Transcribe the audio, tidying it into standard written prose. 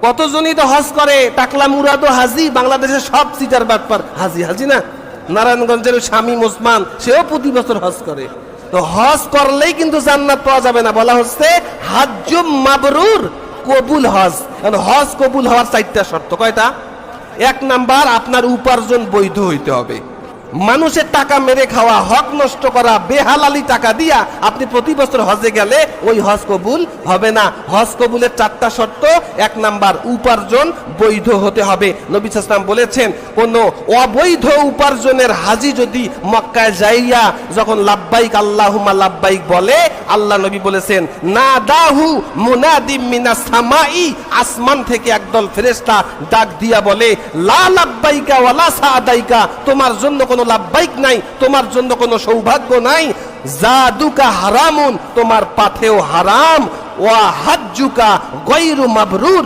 কতজনই তো হজ করে, টাকলা মুরাদও হাজি, বাংলাদেশের সব সিটার বাটপার হাজি। হাজি না, নারায়ণগঞ্জের শামীম ওসমান, সেও প্রতি বছর হজ করে। তো হজ করলেই কিন্তু জান্নাত পাওয়া যাবে না, বলা হচ্ছে হাজ্জুম মাবরুর, কবুল হজ। কারণ হজ কবুল হওয়ার 4টা শর্ত। কয়টা? 1 নাম্বার, আপনার উপার্জন বৈধ হইতে হবে। মানুষের টাকা মেরে খাওয়া, হক নষ্ট করা, বেহালালি টাকা দিয়া আপনি প্রতি বছর হজে গেলে ওই হজ কবুল হবে না। হজ কবুলের 4টা শর্ত। 1 নাম্বার, উপার্জন বৈধ হতে হবে। নবী সাল্লাল্লাহু আলাইহি ওয়াসাল্লাম বলেছেন, কোন অবৈধ উপার্জনের হাজি যদি মক্কায় যাইয়া যখন লাব্বাইক আল্লাহুম্মা লাব্বাইক বলে, আল্লাহ নবী বলেছেন, নাদাহু মুনাদিম মিনাস সামাই, আসমান থেকে একদল ফেরেশতা ডাক দিয়া বলে, লা লাব্বাইকা ওয়ালা সাদাইকা, তোমার জন্য কোনো লাব্বাইক নাই, তোমার জন্য কোনো সৌভাগ্য নাই। জাদুকা হারামুন, তোমার পাথেও হারাম। ওয়া হাজ্জুকা গায়রু মাবরুর,